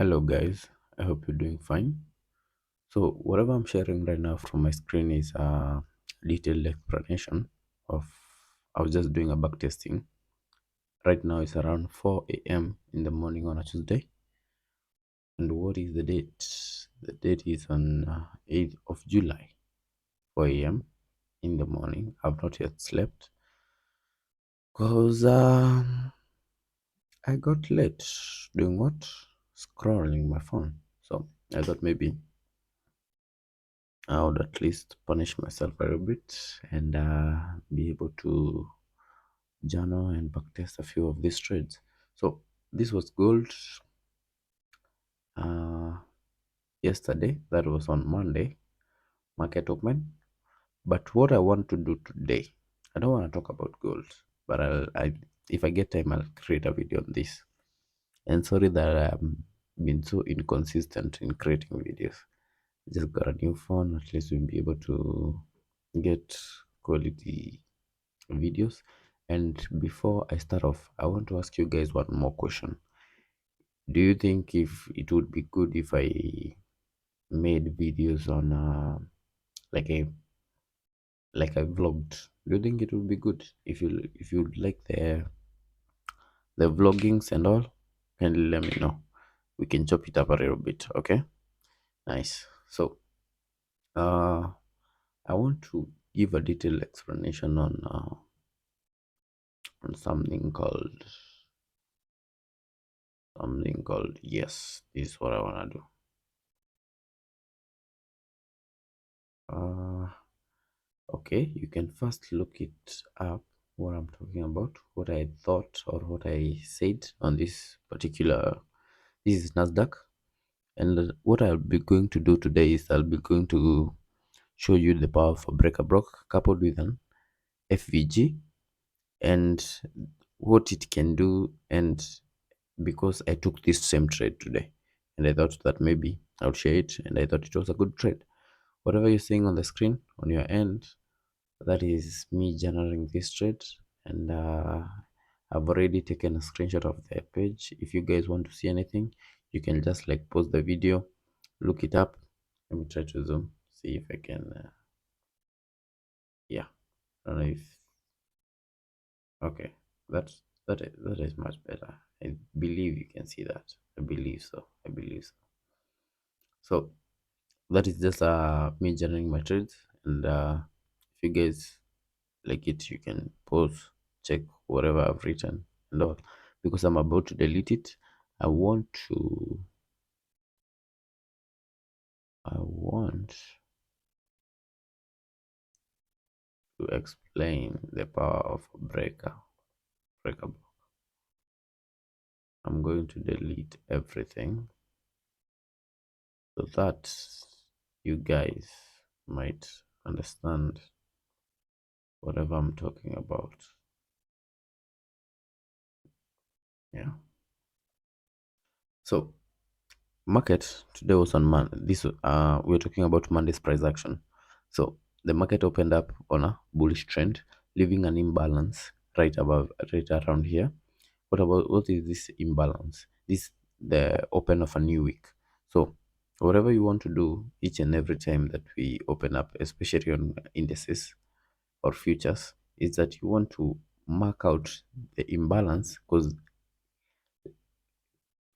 Hello guys, I hope you're doing fine. So whatever I'm sharing right now from my screen is a detailed explanation of I was just doing a back testing. Right now it's around 4 a.m. in the morning on a Tuesday. And what is the date? The date is on 8th of July, 4 a.m. in the morning. I've not yet slept because I got late doing what? Scrolling my phone. So I thought maybe I would at least punish myself a little bit and be able to journal and backtest a few of these trades. So this was gold uh, yesterday. That was on Monday, market open. But what I want to do today, I don't want to talk about gold, but if I get time, I'll create a video on this. And sorry that I've been so inconsistent in creating videos. Just got a new phone. At least we'll be able to get quality videos. And before I start off, I want to ask you guys one more question. Do you think if it would be good if I made videos on like a like I vlogged? Do you think it would be good if you like the vloggings and all? Kindly let me know. We can chop it up a little bit, okay? Nice. So uh I want to give a detailed explanation on something called yes. This is what I wanna do. Uh, okay, you can first look it up what I'm talking about, what I thought or what I said on this particular. This is Nasdaq, and what I'll be going to do today is I'll be going to show you the power of a breaker block coupled with an FVG and what it can do. And because I took this same trade today, and I thought that maybe I'll share it, and I thought it was a good trade. Whatever you're seeing on the screen on your end, that is me generating this trade, and I've already taken a screenshot of the page. If you guys want to see anything, you can just like pause the video, look it up. Let me try to zoom, see if I can yeah, I don't know if okay, that is much better. I believe you can see that. I believe so. So that is just me generating my trades, and if you guys like it, you can pause, check whatever I've written and all. Because I'm about to delete it, i want to I want to explain the power of a breaker block. I'm going to delete everything so that you guys might understand whatever I'm talking about. Yeah. So market today was on this we're talking about Monday's price action. So the market opened up on a bullish trend, leaving an imbalance right around here. What is this imbalance? This the open of a new week. So whatever you want to do each and every time that we open up, especially on indices or futures, is that you want to mark out the imbalance, because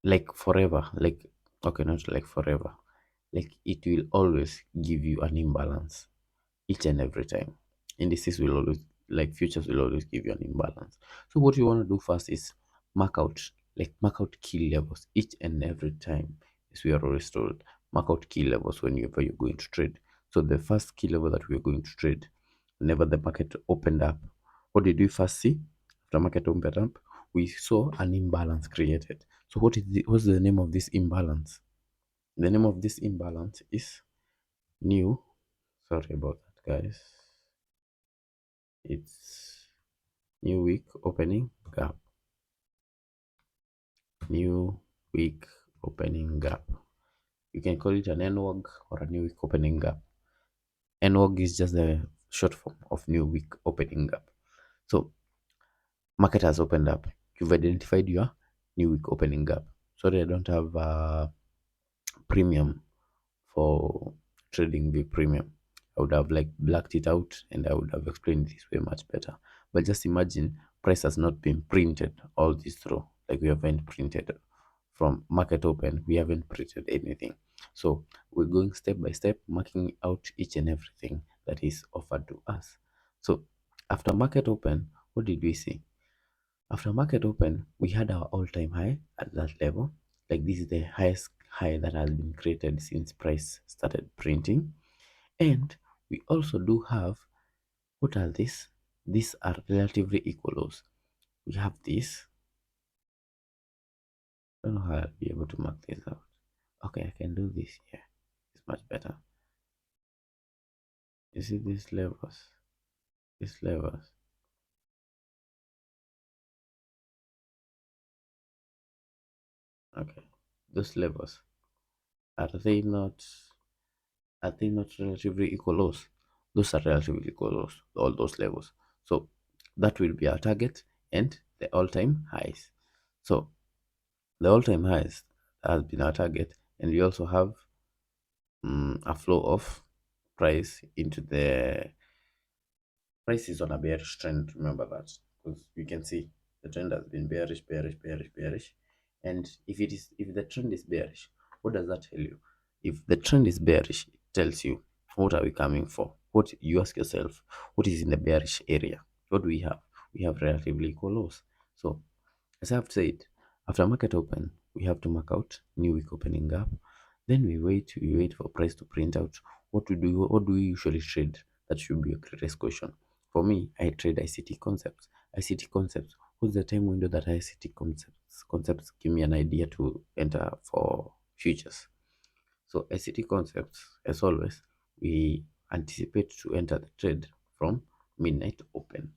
like forever, like okay, not like forever, like it will always give you an imbalance each and every time. Indices will always, like futures will always give you an imbalance. So what you want to do first is mark out key levels each and every time. As we are always told, mark out key levels whenever you're going to trade. So the first key level that we're going to trade, whenever the market opened up, what did we first see? After market opened up, we saw an imbalance created. So what's the name of this imbalance? The name of this imbalance is new. Sorry about that, guys. It's new week opening gap. New week opening gap. You can call it an NWOG or a new week opening gap. NWOG is just the short form of new week opening gap. So market has opened up. You've identified your new week opening gap. Sorry, I don't have premium for trading the premium. I would have like blacked it out and I would have explained this way much better. But just imagine price has not been printed all this through. Like we haven't printed from market open, we haven't printed anything. So we're going step by step, marking out each and everything that is offered to us. So after market open, what did we see? After market open, we had our all-time high at that level. Like this is the highest high that has been created since price started printing. And we also do have, what are these? These are relatively equal lows. We have this. I don't know how I'll be able to mark this out. Okay, I can do this here. It's much better. You see these levels? These levels. Okay. Those levels. Are they not relatively equal lows? Those are relatively equal lows, all those levels. So that will be our target and the all-time highs. So the all-time highs has been our target, and we also have a flow of price into the price is on a bearish trend. Remember that, because we can see the trend has been bearish, bearish, bearish, bearish. And if the trend is bearish, what does that tell you? If the trend is bearish, it tells you what are we coming for. What you ask yourself, what is in the bearish area? What do we have? We have relatively equal lows. So as I've said, after market open, we have to mark out new week opening gap. Then we wait for price to print out. What do we usually trade? That should be your greatest question. For me, I trade ICT concepts. ICT concepts. What's the time window that ICT concepts give me an idea to enter for futures? So ICT concepts, as always, we anticipate to enter the trade from midnight open.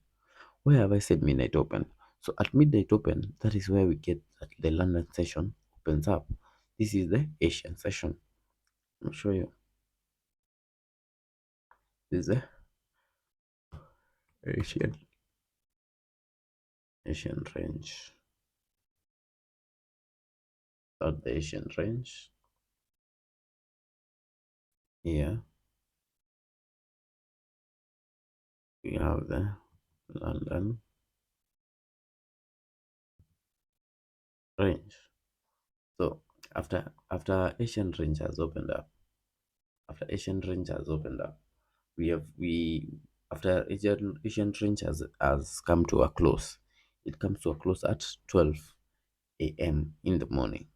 Where have I said midnight open? So at midnight open, that is where we get that the London session opens up. This is the Asian session. I'll show you. This is the Asian Asian range. At the Asian range. Here we have the London range. So after Asian range has opened up, we after Asian range has come to a close. It comes to a close at 12 a.m. in the morning,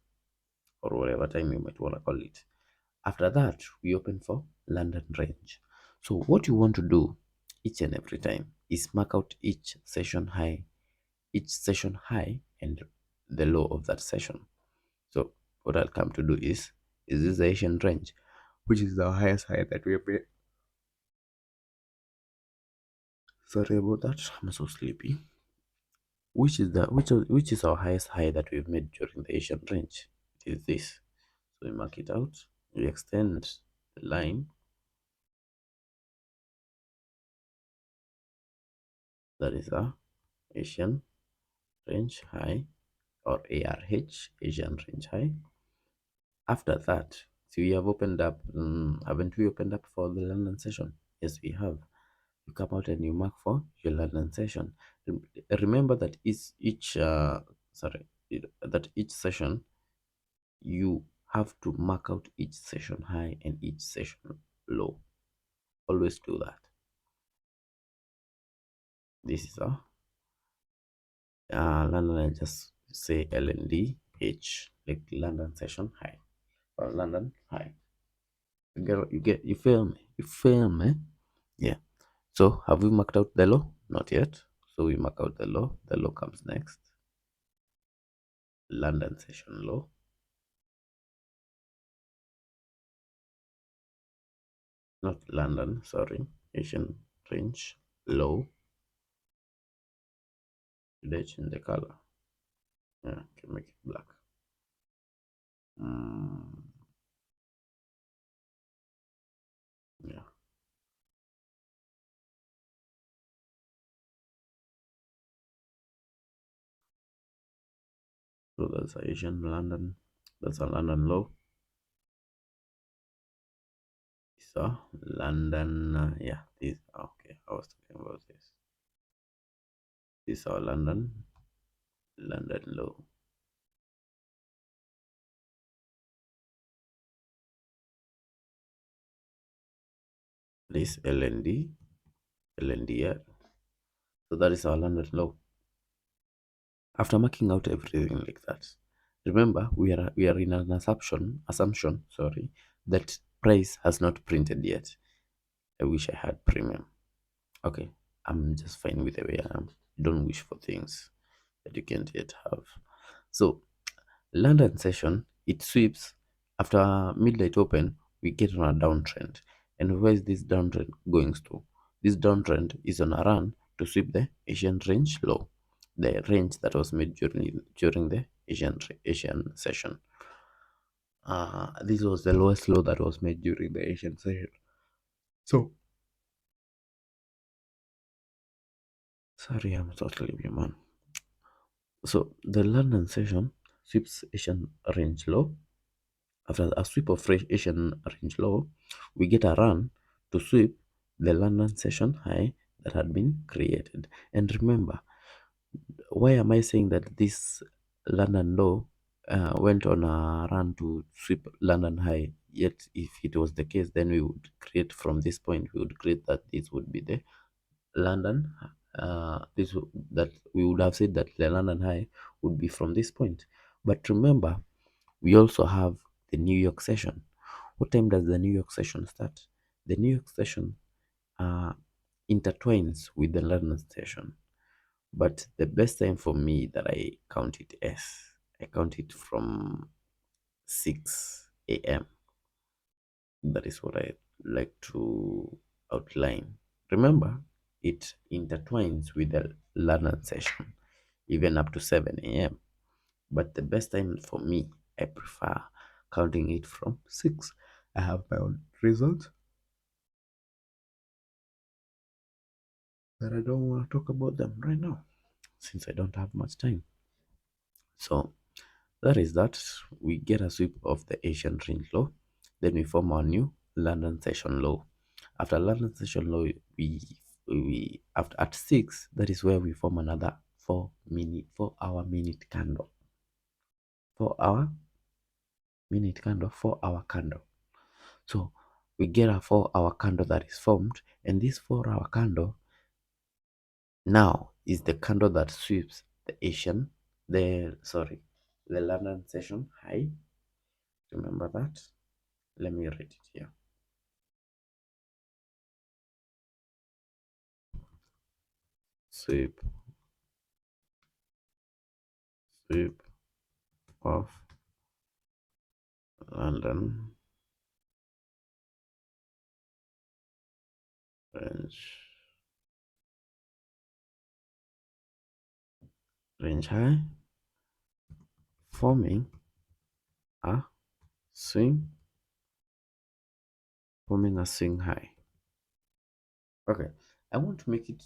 or whatever time you might want to call it. After that, we open for London range. So what you want to do each and every time is mark out each session high and the low of that session. So what I'll come to do is this the Asian range, which is the highest high that we have made. Sorry about that, I'm so sleepy. Which is our highest high that we've made during the Asian range? It is this. So we mark it out. We extend the line. That is our Asian range high, or ARH, Asian range high. After that, so we have opened up. Haven't we opened up for the London session? Yes, we have. You come out and you mark for your London session. Remember that that each session you have to mark out each session high and each session low. Always do that. This is a London. I just say LNDH, like London session high or London high. You feel me? You feel me? Yeah. So have we marked out the low? Not yet. So we mark out the low. The low comes next. London session low. Not London, sorry. Asian range low. Did I change the color? Yeah, can make it black. Mm, yeah. So that's Asian London. That's a London low. So London, yeah, this okay. I was talking about this. This is our London low. This LND, yeah. So that is our London low. After marking out everything like that, remember we are in an assumption, sorry, that price has not printed yet. I wish I had premium. Okay, I'm just fine with the way I am. Don't wish for things that you can't yet have. So London session, it sweeps after midnight open, we get on a downtrend. And where is this downtrend going to? This downtrend is on a run to sweep the Asian range low, the range that was made during the Asian session. This was the lowest low that was made during the Asian session. So sorry, I'm totally man. So the London session sweeps Asian range low. After a sweep of fresh Asian range low, we get a run to sweep the London session high that had been created. And remember, why am I saying that this London low went on a run to sweep London high? Yet, if it was the case, then we would create from this point, we would create that this would be the London. That we would have said that the London high would be from this point. But remember, we also have the New York session. What time does the New York session start? The New York session uh, intertwines with the London session, but the best time for me that I count it as, I count it from 6 a.m. That is what I like to outline. Remember, it intertwines with the London session, even up to 7 a.m. But the best time for me, I prefer counting it from 6. I have my own results, but I don't want to talk about them right now since I don't have much time. So that is that. We get a sweep of the Asian range low, then we form our new London session low. After London session low, we after at 6, that is where we form another 4 hour minute candle. 4 hour candle. So we get a 4 hour candle that is formed, and this 4 hour candle now is the candle that sweeps the London session high. Remember that. Let me write it here. Sweep, sweep of London range high, forming a swing, high. Okay, I want to make it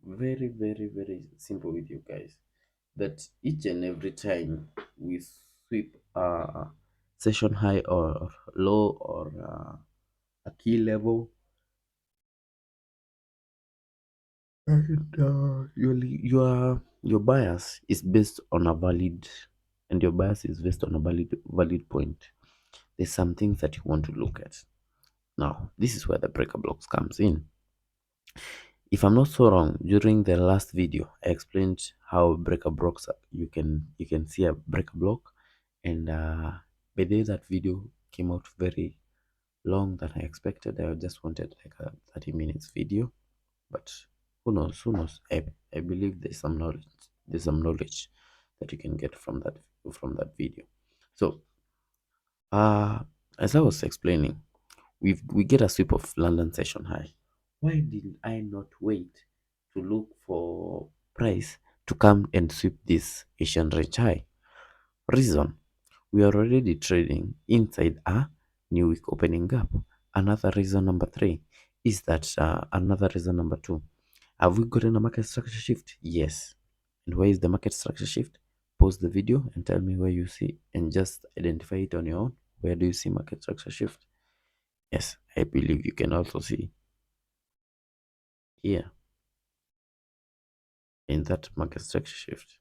very, very, very simple with you guys. That each and every time we sweep a session high or low or a key level, and your bias is based on a valid, and your bias is based on a valid point. There's some things that you want to look at. Now, this is where the breaker blocks comes in. If I'm not so wrong, during the last video, I explained how breaker blocks you can see a breaker block, and by the way that video came out very long than I expected. I just wanted like a 30 minutes video, but who knows? Who knows? I believe there's some knowledge. There's some knowledge that you can get from that video. So, as I was explaining, we get a sweep of London session high. Why didn't I not wait to look for price to come and sweep this Asian range high? Reason: we are already trading inside a new week opening gap. Another reason number 3 is that another reason number 2. Have we gotten a market structure shift? Yes. And where is the market structure shift? pause the video and tell me where you see, and just identify it on your own. Where do you see market structure shift? Yes, I believe you can also see here in that market structure shift.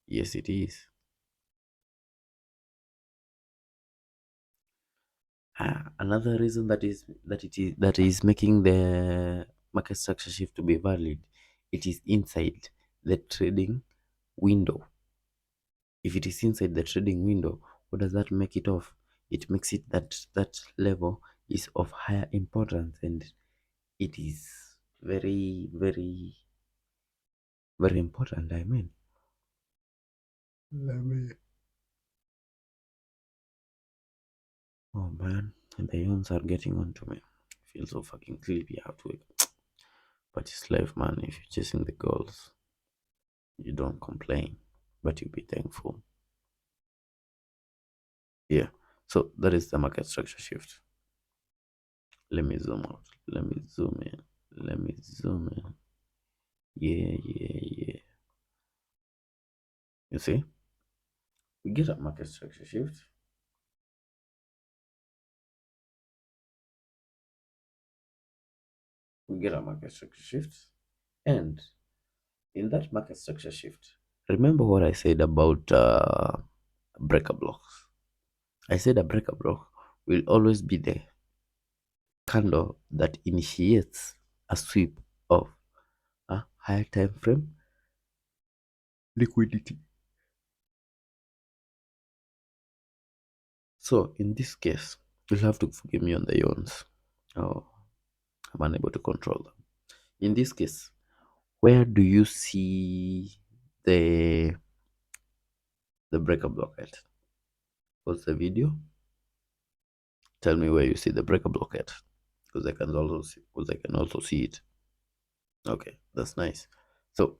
Yes, it is. Another reason that is making the market structure shift to be valid, it is inside the trading window. If it is inside the trading window, what does that make it of? It makes it that that level is of higher importance, and it is very, very, very important. I mean, let me. Oh man, the yawns are getting onto me. I feel so fucking sleepy. I have to wake up. But it's life, man. If you're chasing the goals, you don't complain, but you be thankful. Yeah. So that is the market structure shift. Let me zoom out. Let me zoom in. Let me zoom in. Yeah, yeah, yeah. You see, we get a market structure shift. We get a market structure shift. And in that market structure shift, remember what I said about breaker blocks. I said a breaker block will always be the candle that initiates a sweep of a higher time frame liquidity. So in this case, you'll have to forgive me on the yawns. Oh, I'm unable to control them. In this case, where do you see the the breaker block at? Pause the video. Tell me where you see the breaker block at, because I can also see it. Okay, that's nice. So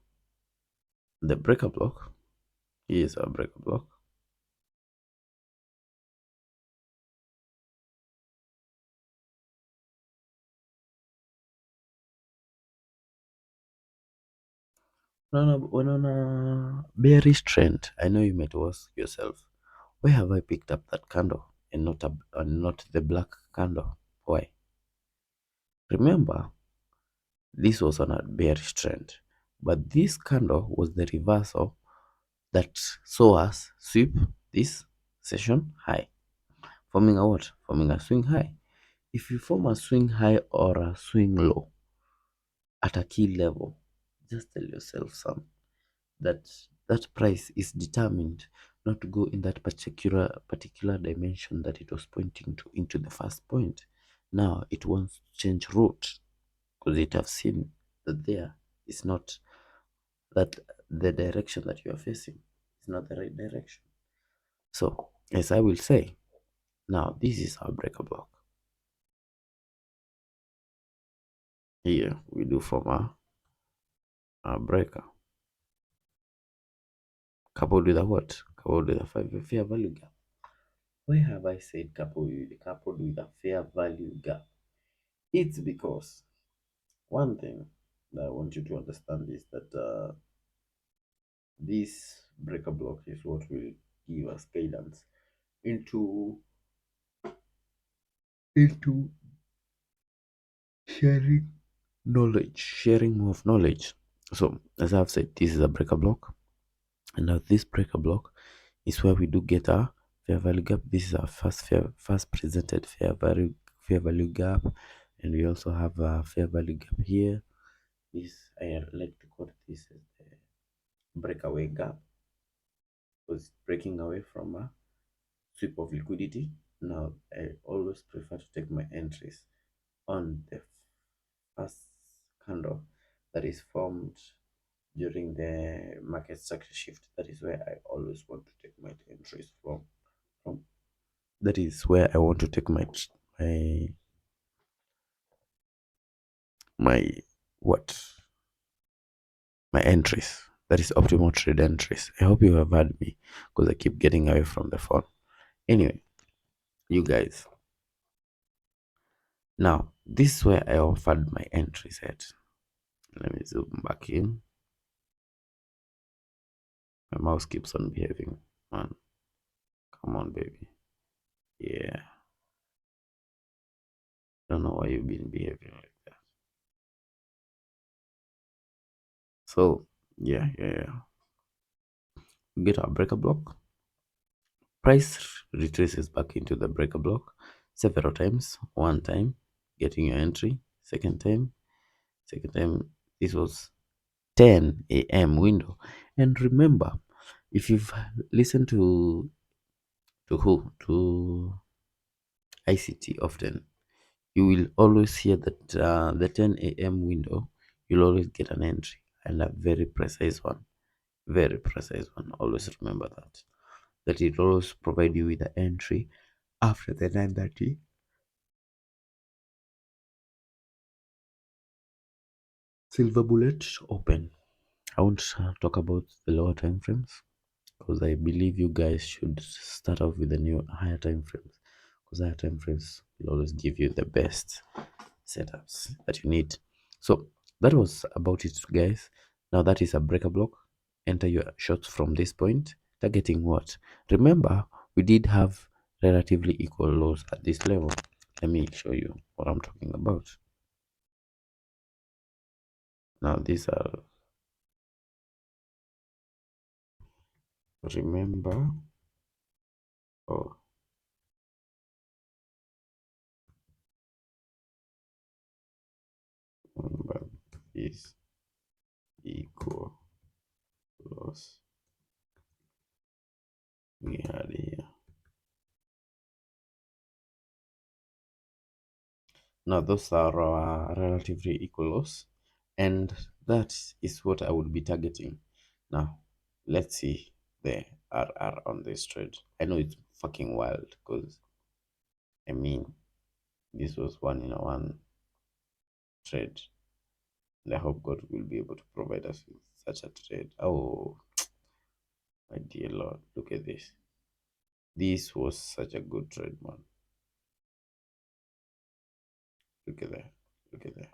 the breaker block is our breaker block. No, no, when on a bearish trend, I know you might ask yourself, why have I picked up that candle and not the black candle? Why? Remember, this was on a bearish trend, but this candle was the reversal that saw us sweep this session high, forming a what? Forming a swing high. If you form a swing high or a swing low at a key level, just tell yourself that that price is determined not to go in that particular dimension that it was pointing to into the first point. Now it wants to change route because it have seen that there is not that the direction that you are facing is not the right direction. So as I will say, now this is our breaker block. Here we do form a breaker coupled with a what? Coupled with a fair value gap. Why have I said coupled with a fair value gap? It's because one thing that I want you to understand is that this breaker block is what will give us guidance into into sharing knowledge, sharing more of knowledge. So as I've said, this is a breaker block, and now this breaker block is where we do get our fair value gap. This is our first presented fair value gap, and we also have a fair value gap here. This I like to call this as the breakaway gap, because breaking away from a sweep of liquidity. Now I always prefer to take my entries on the first candle that is formed during the market structure shift. That is where I always want to take my entries from. That is where I want to take my my what my entries. That is optimal trade entries. I hope you have heard me because I keep getting away from the phone. Anyway, you guys. Now, this is where I offered my entries at. Let me zoom back in. My mouse keeps on behaving. Man, come on, baby. Yeah. Don't know why you've been behaving like that. So, yeah. We get our breaker block. Price retraces back into the breaker block several times. One time, getting your entry. Second time, this was 10 a.m. window. And remember, if you've listened to ICT often, you will always hear that the 10 a.m. window, you'll always get an entry and a very precise one. Very precise one. Always remember that. That it always provide you with the entry after the 9:30 silver bullet open. I won't talk about the lower time frames because I believe you guys should start off with the new higher time frames because higher time frames will always give you the best setups that you need. So that was about it, guys. Now that is a breaker block. Enter your shots from this point, targeting what? Remember, we did have relatively equal lows at this level. Let me show you what I'm talking about. Now these are, remember, oh, remember is equal loss we had here. Now those are relatively equal loss, and that is what I would be targeting. Now let's see the RR on this trade. I know it's fucking wild because I mean this was one in a one trade, and I hope God will be able to provide us with such a trade. Oh my dear Lord, look at this. This was such a good trade, man. Look at that. Look at that.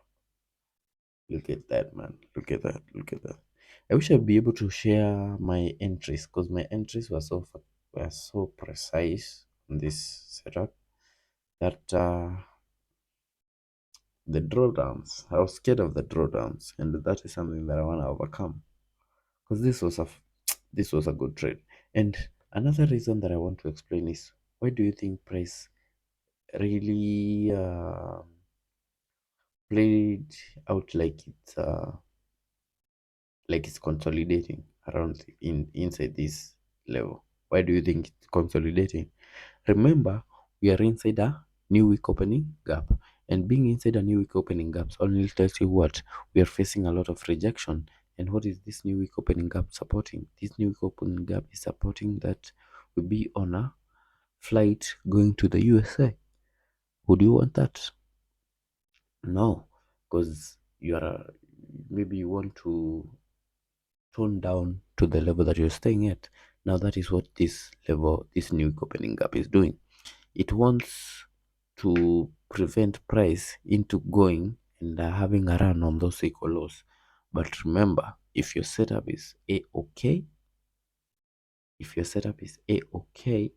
Look at that, man. Look at that. Look at that. I wish I'd be able to share my entries because my entries were so precise on this setup that the drawdowns, I was scared of the drawdowns, and that is something that I want to overcome because this was a good trade. And another reason that I want to explain is why do you think price really played out like it's consolidating around inside this level? Why do you think it's consolidating? Remember, we are inside a new week opening gap, and being inside a new week opening gaps only tells you what we are facing a lot of rejection. And what is this new week opening gap supporting? This new week opening gap is supporting that we be on a flight going to the USA. Would you want that? No, because you are maybe you want to tone down to the level that you're staying at. Now that is what this new opening gap is doing. It wants to prevent price into going and having a run on those equal lows. But remember, if your setup is a-okay, if your setup is a-okay,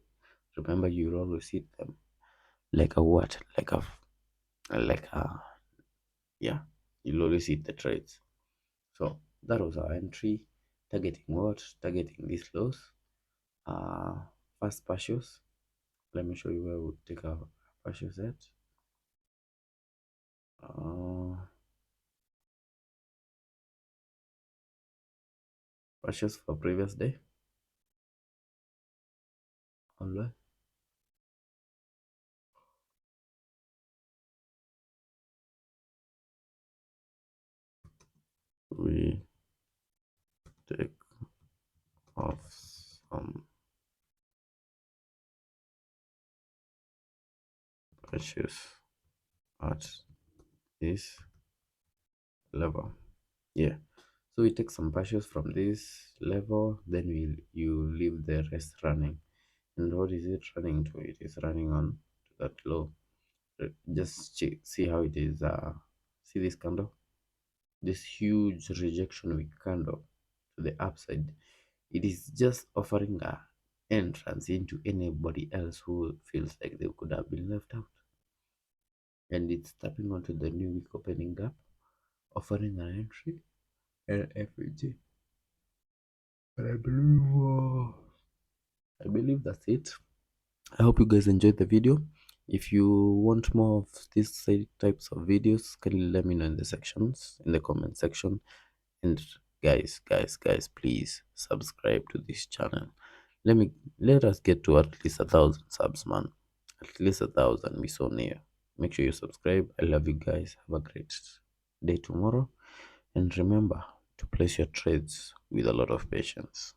remember you'll always hit them like a what? Like a, yeah, you'll always hit the trades. So that was our entry, targeting what? Targeting these lows. Uh, First partials. Let me show you where we'll take our partials at. Uh, Partials for previous day. Alright. We take off some partials at this level. Yeah. So we take some partials from this level, then you leave the rest running. And what is it running to? It is running on to that low. Just see how it is. See this candle, this huge rejection week candle to the upside. It is just offering a entrance into anybody else who feels like they could have been left out. And it's tapping onto the new week opening up, offering an entry and everything. And I believe that's it. I hope you guys enjoyed the video. If you want more of these types of videos, kindly let me know in the sections, in the comment section. And guys, please subscribe to this channel. Let us get to at least 1,000 subs, man. At least 1,000. We so near. Make sure you subscribe. I love you guys. Have a great day tomorrow. And remember to place your trades with a lot of patience.